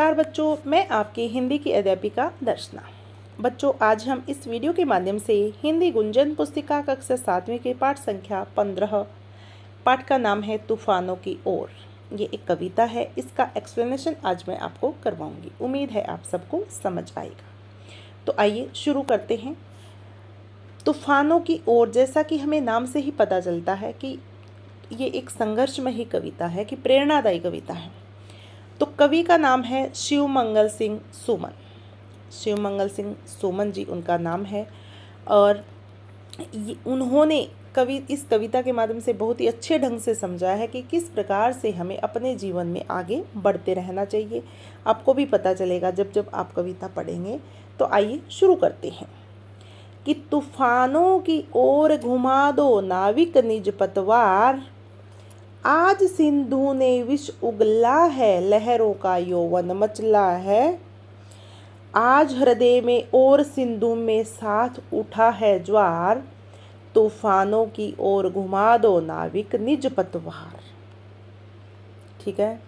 नमस्कार बच्चों, मैं आपकी हिंदी की अध्यापिका दर्शना। बच्चों, आज हम इस वीडियो के माध्यम से हिंदी गुंजन पुस्तिका कक्षा 7वीं के पाठ संख्या 15 पाठ का नाम है तूफानों की ओर। ये एक कविता है, इसका एक्सप्लेनेशन आज मैं आपको करवाऊंगी। उम्मीद है आप सबको समझ आएगा। तो आइए शुरू करते हैं। तूफानों की ओर, जैसा कि हमें नाम से ही पता चलता है कि ये एक संघर्षमयी कविता है, कि प्रेरणादायी कविता है। तो कवि का नाम है शिवमंगल सिंह सुमन। शिवमंगल सिंह सुमन जी उनका नाम है, और उन्होंने इस कविता के माध्यम से बहुत ही अच्छे ढंग से समझाया है कि किस प्रकार से हमें अपने जीवन में आगे बढ़ते रहना चाहिए। आपको भी पता चलेगा जब जब आप कविता पढ़ेंगे। तो आइए शुरू करते हैं। कि तूफानों की ओर घुमा दो नाविक निज पतवार, आज सिंधु ने विष उगला है, लहरों का यौवन मचला है। आज हृदय में और सिंधु में साथ उठा है ज्वार, तूफानों की ओर घुमा दो नाविक निज पतवार। ठीक है,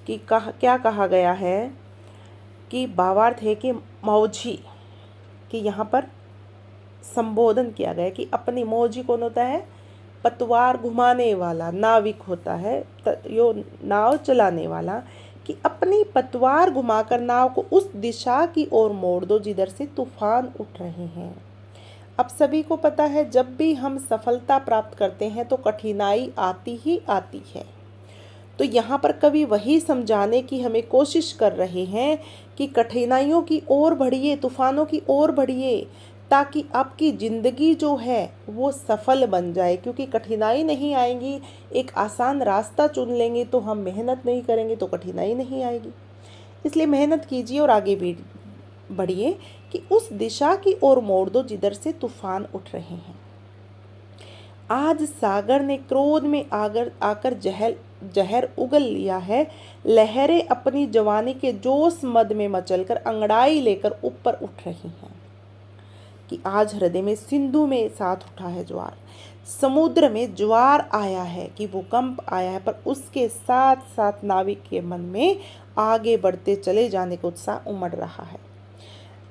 कि क्या कहा गया है कि भावार्थ है कि मौजी, कि यहाँ पर संबोधन किया गया कि अपनी मौजी कौन होता है? पतवार घुमाने वाला नाविक होता है, यो नाव चलाने वाला। कि अपनी पतवार घुमाकर नाव को उस दिशा की ओर मोड़ दो जिधर से तूफान उठ रहे हैं। अब सभी को पता है, जब भी हम सफलता प्राप्त करते हैं तो कठिनाई आती ही आती है। तो यहाँ पर कवि वही समझाने की हमें कोशिश कर रहे हैं कि कठिनाइयों की ओर बढ़िए, तूफानों की ओर बढ़िए, ताकि आपकी ज़िंदगी जो है वो सफल बन जाए। क्योंकि कठिनाई नहीं आएगी, एक आसान रास्ता चुन लेंगे तो हम मेहनत नहीं करेंगे तो कठिनाई नहीं आएगी। इसलिए मेहनत कीजिए और आगे भी बढ़िए, कि उस दिशा की ओर मोड़ दो जिधर से तूफान उठ रहे हैं। आज सागर ने क्रोध में आकर जहर उगल लिया है, लहरें अपनी जवानी के जोश मद में मचलकर अंगड़ाई लेकर ऊपर उठ रही हैं। कि आज हृदय में सिंधु में साथ उठा है ज्वार, समुद्र में ज्वार आया है, कि भूकंप आया है, पर उसके साथ साथ नाविक के मन में आगे बढ़ते चले जाने का उत्साह उमड़ रहा है।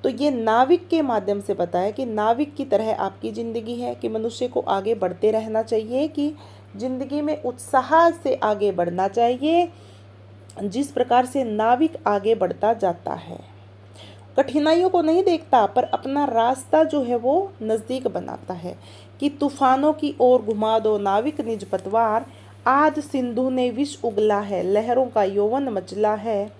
तो ये नाविक के माध्यम से बताया कि नाविक की तरह आपकी ज़िंदगी है, कि मनुष्य को आगे बढ़ते रहना चाहिए, कि ज़िंदगी में उत्साह से आगे बढ़ना चाहिए, जिस प्रकार से नाविक आगे बढ़ता जाता है। कठिनाइयों को नहीं देखता, पर अपना रास्ता जो है वो नज़दीक बनाता है। कि तूफानों की ओर घुमा दो नाविक निज पतवार, आज सिंधु ने विष उगला है, लहरों का यौवन मचला है।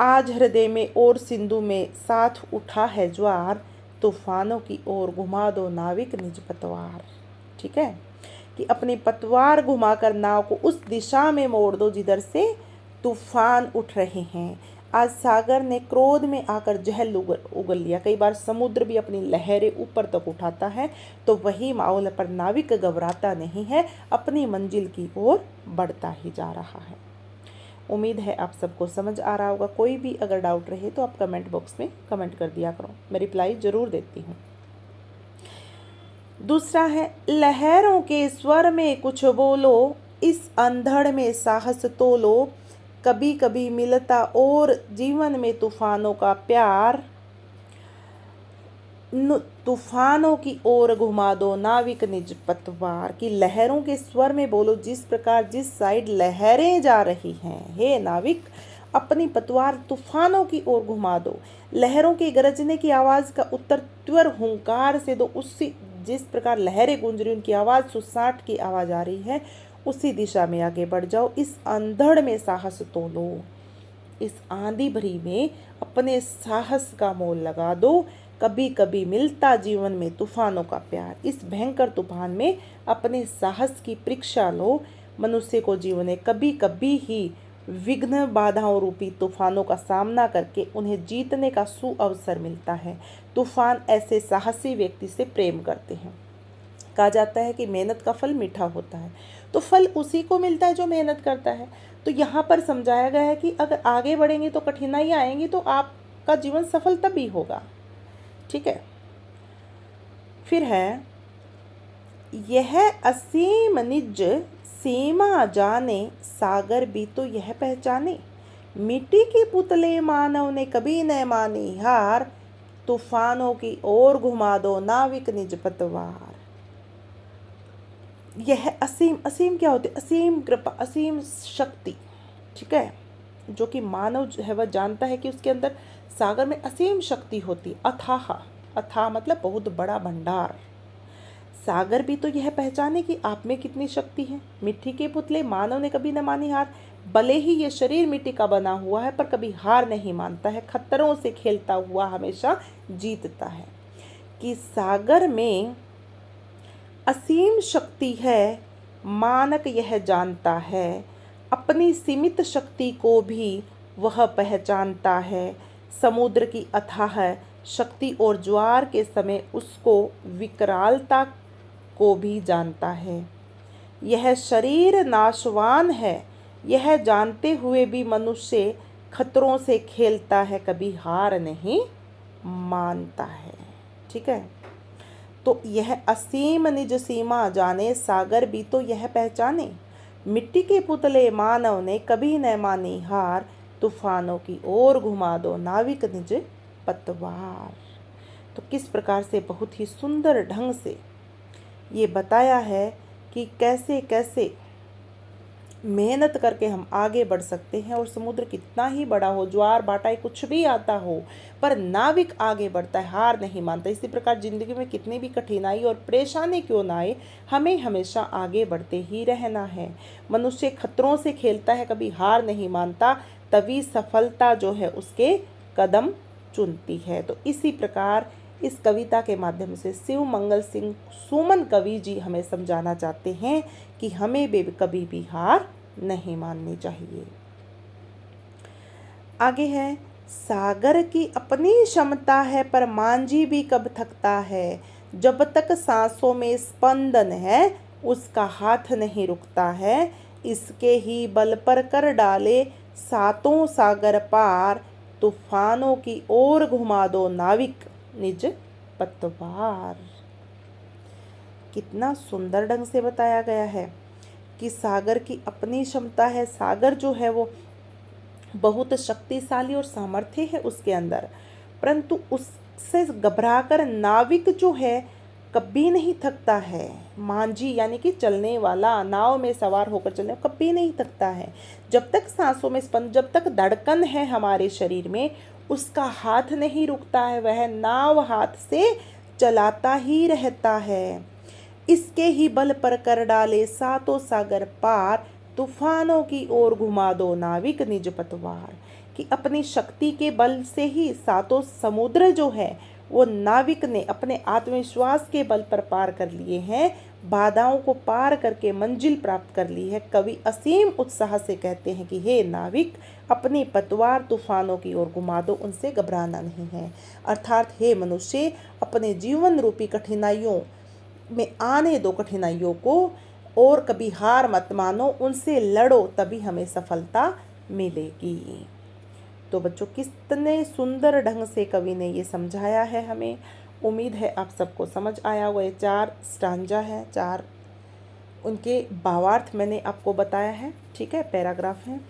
आज हृदय में और सिंधु में साथ उठा है ज्वार, तूफानों की ओर घुमा दो नाविक निज पतवार। ठीक है, कि अपनी पतवार घुमाकर नाव को उस दिशा में मोड़ दो जिधर से तूफान उठ रहे हैं। आज सागर ने क्रोध में आकर जहर उगल लिया। कई बार समुद्र भी अपनी लहरें ऊपर तक उठाता है, तो वही माहौल पर नाविक घबराता नहीं है, अपनी मंजिल की ओर बढ़ता ही जा रहा है। उम्मीद है आप सबको समझ आ रहा होगा। कोई भी अगर डाउट रहे तो आप कमेंट बॉक्स में कमेंट कर दिया करो, मैं रिप्लाई जरूर देती हूँ। दूसरा है, लहरों के स्वर में कुछ बोलो, इस अंधड़ में साहस तोलो, कभी कभी मिलता और जीवन में तूफानों का प्यार, तूफानों की ओर घुमा दो नाविक निज पतवार। की लहरों के स्वर में बोलो, जिस प्रकार जिस साइड लहरें जा रही हैं, हे नाविक अपनी पतवार तूफानों की ओर घुमा दो। लहरों के गरजने की आवाज़ का उत्तर त्वर हुंकार से दो। उसी जिस प्रकार लहरें गूंज रही, उनकी आवाज़ सुसाट की आवाज़ आ रही है, उसी दिशा में आगे बढ़ जाओ। इस अंधड़ में साहस तोलो, इस आंधी भरी में अपने साहस का मोल लगा दो। कभी कभी मिलता जीवन में तूफानों का प्यार, इस भयंकर तूफान में अपने साहस की परीक्षा लो। मनुष्य को जीवन में कभी कभी ही विघ्न बाधाओं रूपी तूफानों का सामना करके उन्हें जीतने का सुअवसर मिलता है। तूफान ऐसे साहसी व्यक्ति से प्रेम करते हैं। कहा जाता है कि मेहनत का फल मीठा होता है, तो फल उसी को मिलता है जो मेहनत करता है। तो यहाँ पर समझाया गया है कि अगर आगे बढ़ेंगे तो कठिनाइयाँ आएंगी, तो आपका जीवन सफल तभी होगा। ठीक है, फिर है, यह असीम निज सीमा जाने, सागर भी तो यह पहचाने, मिट्टी के पुतले मानव ने कभी न मानी हार, तूफानों की ओर घुमा दो नाविक निज पतवार। यह असीम, असीम क्या होती है? असीम कृपा, असीम शक्ति, ठीक है, जो कि मानव जो है वह जानता है कि उसके अंदर सागर में असीम शक्ति होती। अथाह, अथाह मतलब बहुत बड़ा भंडार। सागर भी तो यह पहचाने कि आप में कितनी शक्ति है। मिट्टी के पुतले मानव ने कभी न मानी हार, भले ही ये शरीर मिट्टी का बना हुआ है पर कभी हार नहीं मानता है, खतरों से खेलता हुआ हमेशा जीतता है। कि सागर में असीम शक्ति है, मानक यह जानता है, अपनी सीमित शक्ति को भी वह पहचानता है। समुद्र की अथाह शक्ति और ज्वार के समय उसको विकरालता को भी जानता है। यह शरीर नाशवान है, यह जानते हुए भी मनुष्य खतरों से खेलता है, कभी हार नहीं मानता है। ठीक है, तो यह असीम निज सीमा जाने, सागर भी तो यह पहचाने। मिट्टी के पुतले मानव ने कभी न मानी हार, तूफानों की ओर घुमा दो नाविक निज पतवार। तो किस प्रकार से बहुत ही सुंदर ढंग से ये बताया है कि कैसे कैसे मेहनत करके हम आगे बढ़ सकते हैं। और समुद्र कितना ही बड़ा हो, ज्वार भाटा कुछ भी आता हो, पर नाविक आगे बढ़ता है, हार नहीं मानता। इसी प्रकार जिंदगी में कितनी भी कठिनाई और परेशानी क्यों ना आए, हमें हमेशा आगे बढ़ते ही रहना है। मनुष्य खतरों से खेलता है, कभी हार नहीं मानता, तभी सफलता जो है उसके कदम चुनती है। तो इसी प्रकार इस कविता के माध्यम से शिव मंगल सिंह सुमन कवि जी हमें समझाना चाहते हैं कि हमें भी कभी भी हार नहीं माननी चाहिए। आगे है, सागर की अपनी क्षमता है पर मांझी भी कब थकता है, जब तक सांसों में स्पंदन है उसका हाथ नहीं रुकता है, इसके ही बल पर कर डाले सातों सागर पार, तूफानों की ओर घुमा दो नाविक निज पतवार। कितना सुंदर ढंग से बताया गया है कि सागर की अपनी क्षमता है। सागर जो है वो बहुत शक्तिशाली और सामर्थ्य है उसके अंदर, परंतु उससे घबराकर नाविक जो है कभी नहीं थकता है। मांझी यानी कि चलने वाला, नाव में सवार होकर चलने, कभी नहीं थकता है। जब तक सांसों में स्पंद, जब तक धड़कन है हमारे शरीर में, उसका हाथ नहीं रुकता है, वह नाव हाथ से चलाता ही रहता है। इसके ही बल पर कर डाले सातों सागर पार, तूफानों की ओर घुमा दो नाविक निज पतवार। कि अपनी शक्ति के बल से ही सातों समुद्र जो है वो नाविक ने अपने आत्मविश्वास के बल पर पार कर लिए हैं, बाधाओं को पार करके मंजिल प्राप्त कर ली है। कवि असीम उत्साह से कहते हैं कि हे नाविक, अपनी पतवार तूफानों की ओर घुमा दो, उनसे घबराना नहीं है। अर्थात हे मनुष्य, अपने जीवन रूपी कठिनाइयों में आने दो कठिनाइयों को, और कभी हार मत मानो, उनसे लड़ो, तभी हमें सफलता मिलेगी। तो बच्चों, कितने सुंदर ढंग से कवि ने ये समझाया है हमें। उम्मीद है आप सबको समझ आया हुआ। ये 4 स्टांजा है, 4 उनके भावार्थ मैंने आपको बताया है। ठीक है, पैराग्राफ है।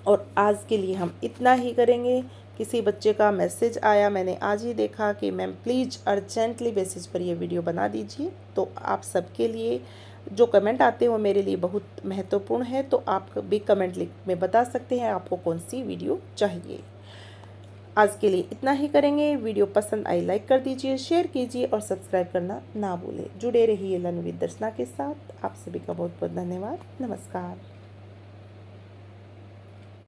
और आज के लिए हम इतना ही करेंगे। किसी बच्चे का मैसेज आया, मैंने आज ही देखा कि मैम प्लीज़ अर्जेंटली बेसिस पर ये वीडियो बना दीजिए। तो आप सबके लिए जो कमेंट आते हैं वो मेरे लिए बहुत महत्वपूर्ण है, तो आप भी कमेंट में बता सकते हैं आपको कौन सी वीडियो चाहिए। आज के लिए इतना ही करेंगे। वीडियो पसंद आई लाइक कर दीजिए, शेयर कीजिए और सब्सक्राइब करना ना भूलें। जुड़े रहिए लर्न विद दर्शना के साथ। आप सभी का बहुत बहुत धन्यवाद। नमस्कार।